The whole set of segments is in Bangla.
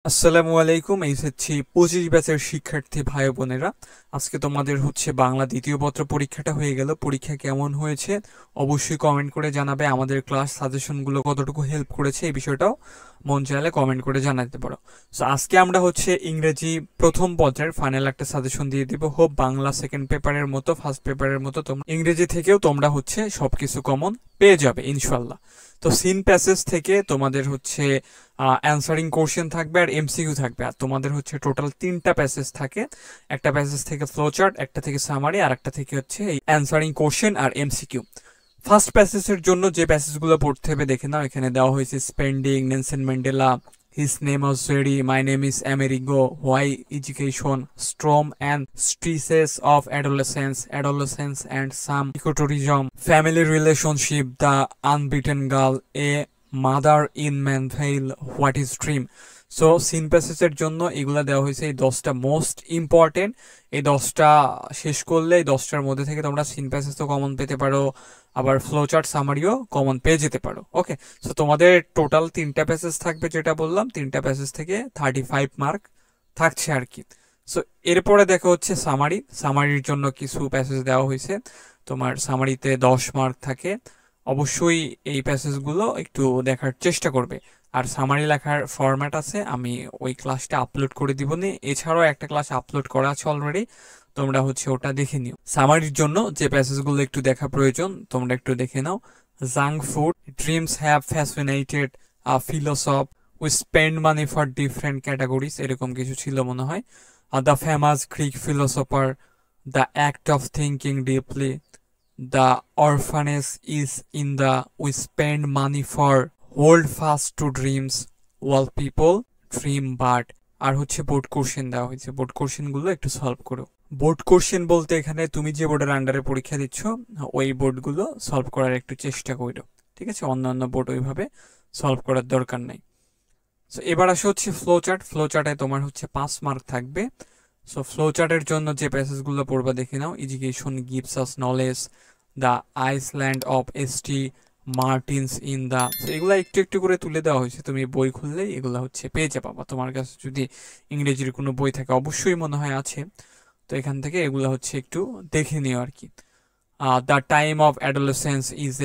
আসসালামু আলাইকুম। এই হচ্ছে 25 ব্যাচের শিক্ষার্থী ভাই বোনেরা। আজকে তোমাদের হচ্ছে বাংলা দ্বিতীয় পত্র পরীক্ষাটা হয়ে গেল। পরীক্ষা কেমন হয়েছে অবশ্যই কমেন্ট করে জানাবে। আমাদের ক্লাস সাজেশনগুলো কতটুকু হেল্প করেছে এই বিষয়টাও মন চাইলে কমেন্ট করে জানাতে পারো। সো আজকে আমরা হচ্ছে ইংরেজি প্রথম পত্রের ফাইনাল একটা সাজেশন দিয়ে দিব। হোপ বাংলা সেকেন্ড পেপারের মতো ফার্স্ট পেপারের মতো তোমরা ইংরেজি থেকেও তোমরা হচ্ছে সবকিছু কমন পেয়ে যাবে ইনশাল্লাহ। তো সিন প্যাসেজ থেকে তোমাদের হচ্ছে অ্যান্সারিং কোশ্চেন থাকবে আর এমসিকিউ থাকবে। আর তোমাদের হচ্ছে টোটাল 3টা প্যাসেজ থাকে। একটা প্যাসেজ থেকে ফ্লোচার্ট, একটা থেকে সামারি, আর একটা থেকে হচ্ছে এই অ্যান্সারিং কোশ্চেন আর এমসিকিউ। ফার্স্ট প্যাসেজের জন্য যে প্যাসেজগুলো পড়তে হবে দেখে নাও। এখানে দেওয়া হয়েছে spending, Nelson Mandela, his name was Jerry, my name is Amerigo, why education, storm and stresses of adolescence and some ecotourism, family relationship, the unbeaten girl, a mother in Mannville, what is dream. So seen প্যাসেজের জন্য এগুলা দেওয়া হয়েছে এই 10টা মোস্ট ইম্পর্টেন্ট। এই 10টা শেষ করলে এই 10টার মধ্যে থেকে তোমরা সিন প্যাসেজ তো কমন পেতে পারো, আবার ফ্লোচার্ট সামারিও কমন পেয়ে যেতে পারো। ওকে, সো তোমাদের টোটাল 3টা প্যাসেজ থাকবে, যেটা বললাম 3টা প্যাসেজ থেকে 35 মার্ক থাকছে আর কি। সো এরপরে দেখা হচ্ছে সামারির জন্য কিছু প্যাসেজ দেওয়া হয়েছে। তোমার সামারিতে 10 মার্ক থাকে। অবশ্যই এই প্যাসেজগুলো একটু দেখার চেষ্টা করবে। আর সামারি লেখার ফরম্যাট আছে, আমি ওই ক্লাসটা আপলোড করে দিব নি। এছাড়াও একটা ক্লাস আপলোড করা আছে অলরেডি, তোমরা হচ্ছে ওটা দেখে নিও। সামারির জন্য যে প্যাসেজগুলো একটু দেখা প্রয়োজন তোমরা একটু দেখে নাও। Junk food, dreams have fascinated philosophers, we spend money for different categories, এরকম কিছু ছিল মনে হয়। The famous Greek philosopher, the act of thinking deeply, the orphans is in the we spend money for, hold fast to dreams, all people dream but. আর হচ্ছে বোর্ড কোশ্চেন দেওয়া হয়েছে, বোর্ড কোশ্চেনগুলো একটু সলভ করো। বোর্ড কোশ্চেন বলতে এখানে তুমি যে বোর্ডের আন্ডারে পরীক্ষা দিচ্ছ ওই বোর্ডগুলো সলভ করার একটু চেষ্টা করো, ঠিক আছে? অন্যান্য বোর্ড ওইভাবে সলভ করার দরকার নাই। সো এবার আসে হচ্ছে ফ্লো চার্টে তোমার হচ্ছে 5 মার্ক থাকবে। সো ফ্লো চার্টের জন্য যে প্যাসেজগুলো পড়বা দেখে নাও। Education gives us knowledge, the island of ST Martin's in the, এগুলা একটু একটু করে তুলে দেওয়া হয়েছে। তুমি বই খুললেই এগুলা হচ্ছে পেয়ে যাবা, বা তোমার কাছে যদি ইংরেজির কোনো বই থাকে, অবশ্যই মনে হয় আছে, তো এখান থেকে এগুলা হচ্ছে একটু দেখে নিও আর কি। The time of adolescence is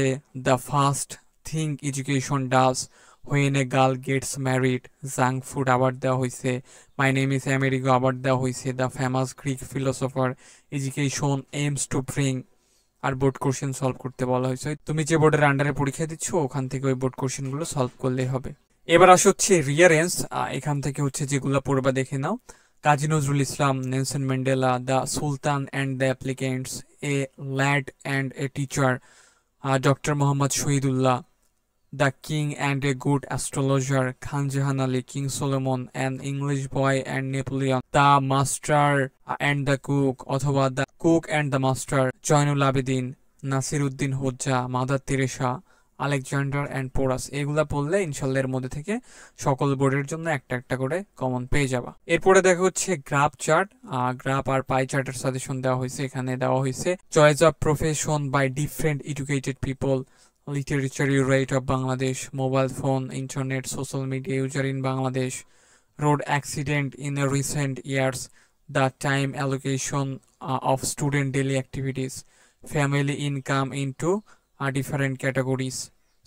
the first thing education does when a girl gets married. Junk food আবার দেওয়া হয়েছে। মাই নেম ইজ আমেরিগো আবার দেওয়া হয়েছে। The famous Greek philosopher, education aims to bring. আর বোর্ড কোশ্চেন সলভ করতে বলা হয়েছে। তুমি যে বোর্ডের আন্ডারে পরীক্ষা দিচ্ছ ওখান থেকে ওই বোর্ড কোশ্চেনগুলো সলভ করলেই হবে। এবার আসে হচ্ছে রিয়ারেন্স। এখান থেকে হচ্ছে যেগুলো পড়বা দেখে নাও। Kazi Nazrul Islam, Nelson Mandela, the sultan and the applicants, a lad and a teacher, doctor Mohammad Shahidullah, the king and a good astrologer, Khan Jahan Ali, king Solomon, an English boy and Napoleon, the master and the cook, অথবা the cook and the master, Zainul Abedin, Nasreddin Hodja, Mother Teresa, Alexander and Porus. এগুলা পড়লে ইনশাল্লাহ এর মধ্যে থেকে সকল বোর্ডের জন্য একটা একটা করে কমন পেয়ে যাবা। এরপরে দেখা হচ্ছে গ্রাফ চার্ট। গ্রাফ আর পাই চার্টের সাজেশন দেওয়া হয়েছে। এখানে দেওয়া হয়েছে choice of profession by different educated people, literature rate of Bangladesh, mobile phone, internet, social media user in Bangladesh, road accident in the recent years, the time allocation of student daily activities, family income into different categories,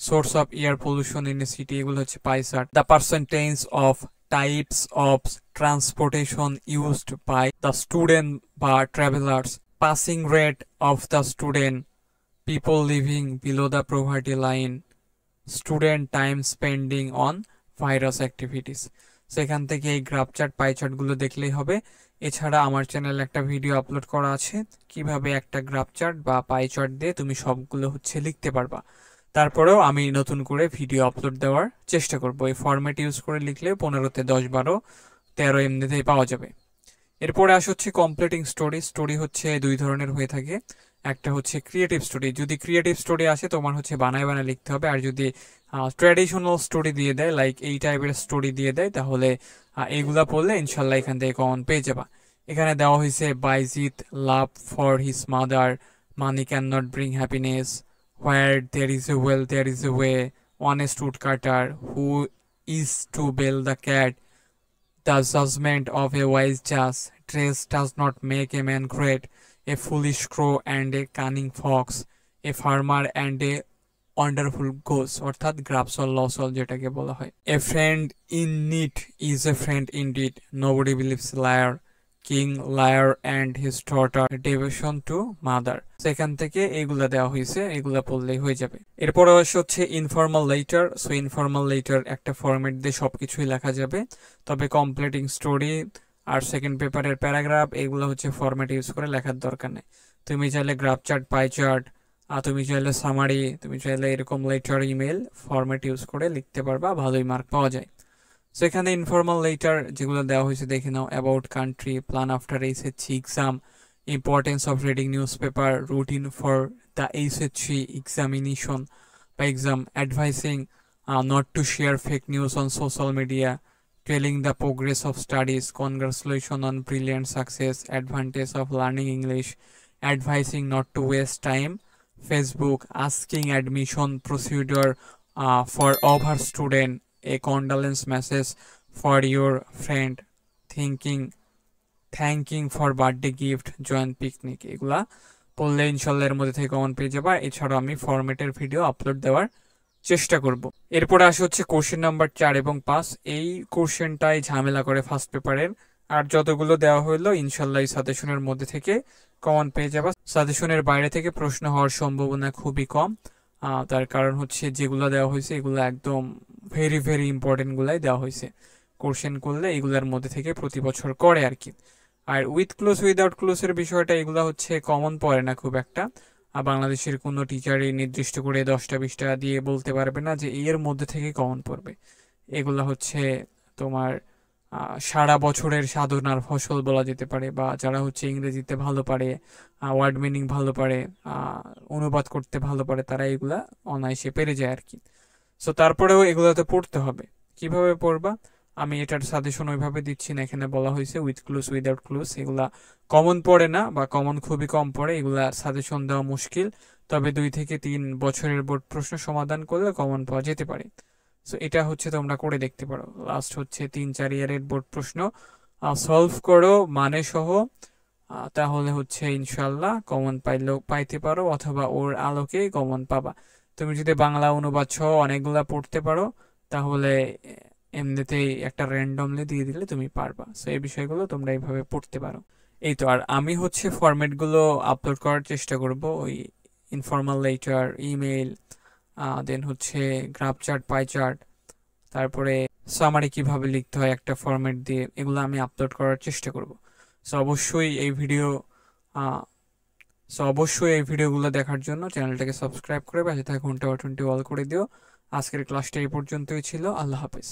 source of air pollution in a city, এগুলো হচ্ছে pie chart, the percentage of types of transportation used by the student বা travelers, passing rate of the student, people living below the poverty line, student time spending on virus activities। সেখান থেকে এই গ্রাফ চার্ট পাই চার্টগুলো দেখলেই হবে। এছাড়া আমার চ্যানেলে একটা ভিডিও আপলোড করা আছে কিভাবে একটা গ্রাফ চার্ট বা পাই চার্ট দিয়ে তুমি সবগুলো হচ্ছে লিখতে পারবা। তারপরেও আমি নতুন করে ভিডিও আপলোড দেওয়ার চেষ্টা করব। এই ফরম্যাট ইউজ করে লিখলে 15-তে 10, 12, 13 এমনিতেই পাওয়া যাবে। এরপরে আসে হচ্ছে কমপ্লিটিং স্টোরি। স্টোরি হচ্ছে দুই ধরনের হয়ে থাকে। একটা হচ্ছে ক্রিয়েটিভ স্টোরি। যদি ক্রিয়েটিভ স্টোরি আসে তোমার হচ্ছে বানায় বানায় লিখতে হবে। আর যদি ট্র্যাডিশনাল স্টোরি দিয়ে দেয়, লাইক এই টাইপের স্টোরি দিয়ে দেয়, তাহলে এইগুলা পড়লে ইনশাল্লাহ এখান থেকে কমন পেয়ে যাবা। এখানে দেওয়া হয়েছে Bayazid love for his mother, money can not bring happiness, where there is a will there is a way, honest woodcutter, who is to bell the cat, The judgment of a wise judge. Dress does not make a man great. A foolish crow and a cunning fox. A farmer and a wonderful goose, অর্থাৎ গ্রাপসল লসল যেটাকে বলা হয়। A friend in need is a friend indeed, nobody believes liar, king Lear and his daughter, devotion to mother. সেখান থেকে এগুলা দেওয়া হয়েছে, এগুলা পড়লেই হয়ে যাবে। এরপর হচ্ছে informal letter. So informal letter একটা ফরম্যাট দিয়ে সবকিছুই লেখা যাবে, তবে কমপ্লিটিং স্টোরি আর সেকেন্ড পেপারের প্যারাগ্রাফ এগুলো হচ্ছে ফরম্যাট ইউজ করে লেখার দরকার নেই। তুমি চাইলে গ্রাফ চার্ট, পাই চার্ট, তুমি চাইলে সামারি, তুমি চাইলে এরকম লেটার, ইমেল ফরম্যাট ইউজ করে লিখতে পারবা, ভালোই মার্ক পাওয়া যায়। সো এখানে ইনফর্মাল লেটার যেগুলো দেওয়া হয়েছে দেখে নাও। About country, plan after HSC exam, importance of reading newspaper, routine for the HSC examination বা exam, advising not to share fake news on social media, telling the progress of studies, congratulation on brilliant success, advantage of learning English, advising not to waste time, Facebook, asking admission procedure for over student, a condolence message for your friend, thanking for birthday gift, joint picnic। এগুলা পড়লে ইনশাল্লাহ এর মধ্যে থেকে কমন পেয়ে যাবা। এছাড়াও আমি ফরম্যাটের ভিডিও আপলোড দেওয়ার চেষ্টা করব। এরপরে আসে হচ্ছে কোশ্চেন নাম্বার 4 এবং 5। এই কোশ্চেনটাই ঝামেলা করে ফার্স্ট পেপারের, আর যতগুলো দেওয়া হইলো ইনশাল্লাহ এই সাজেশনের মধ্যে থেকে কমন পেয়ে যাবা। সাজেশনের বাইরে থেকে প্রশ্ন হওয়ার সম্ভাবনা খুবই কম, তার কারণ হচ্ছে যেগুলো দেওয়া হয়েছে এগুলো একদম ভেরি ভেরি ইম্পর্টেন্ট গুলাই দেওয়া হয়েছে। কোশ্চেন করলে এগুলোর মধ্যে থেকে প্রতি বছর করে আর কি। আর উইথ ক্লোজ উইদাউট ক্লোজের বিষয়টা এগুলো হচ্ছে কমন পড়ে না খুব একটা। আর বাংলাদেশের কোনো টিচারই নির্দিষ্ট করে 10টা 20টা দিয়ে বলতে পারবে না যে এর মধ্যে থেকে কমন পড়বে। এগুলো হচ্ছে তোমার সারা বছরের সাধনার ফসল বলা যেতে পারে, বা যারা হচ্ছে ইংরেজিতে ভালো পারে, ওয়ার্ড মিনিং ভালো পারে, অনুবাদ করতে ভালো পারে, তারা এগুলা অনায়াসে পেরে যায় আর কি। সো তারপরেও এগুলোতে পড়তে হবে। কিভাবে পড়বা আমি এটার সাজেশন ওইভাবে দিচ্ছি না, এখানে বলা হয়েছে উইথ ক্লুজ উইদাউট ক্লুজ। এগুলা কমন পড়ে না বা কমন খুবই কম পড়ে, এগুলা সাজেশন দেওয়া মুশকিল, তবে 2 থেকে 3 বছরের বোর্ড প্রশ্ন সমাধান করলে কমন পাওয়া যেতে পারে। সো এটা হচ্ছে তোমরা করে দেখতে পারো। লাস্ট হচ্ছে 3-4 ইয়ারের বোর্ড প্রশ্ন সলভ করো মানে সহ, তাহলে হচ্ছে ইনশাল্লাহ কমন পাইতে পারো, অথবা ওর আলোকে কমন পাবা। তুমি যদি বাংলা অনুবাদ সহ অনেকগুলা পড়তে পারো তাহলে এমনিতেই একটা র্যান্ডমলি দিয়ে দিলে তুমি পারবা। সো এই বিষয়গুলো তোমরা এইভাবে পড়তে পারো। এই তো, আর আমি হচ্ছে ফরম্যাটগুলো আপলোড করার চেষ্টা করব, ওই ইনফর্মাল লেটার, ইমেল, দেন হচ্ছে গ্রাফ চার্ট, পাই চার্ট, তারপরে সামারি কিভাবে লিখতে হয় একটা ফরম্যাট দিয়ে, এগুলো আমি আপলোড করার চেষ্টা করব। সো অবশ্যই এই ভিডিওগুলো দেখার জন্য চ্যানেলটাকে সাবস্ক্রাইব করে পাশে থাকা ঘন্টা বাটনটি অল করে দিও। আজকের ক্লাসটা এই পর্যন্তই ছিল। আল্লাহ হাফেজ।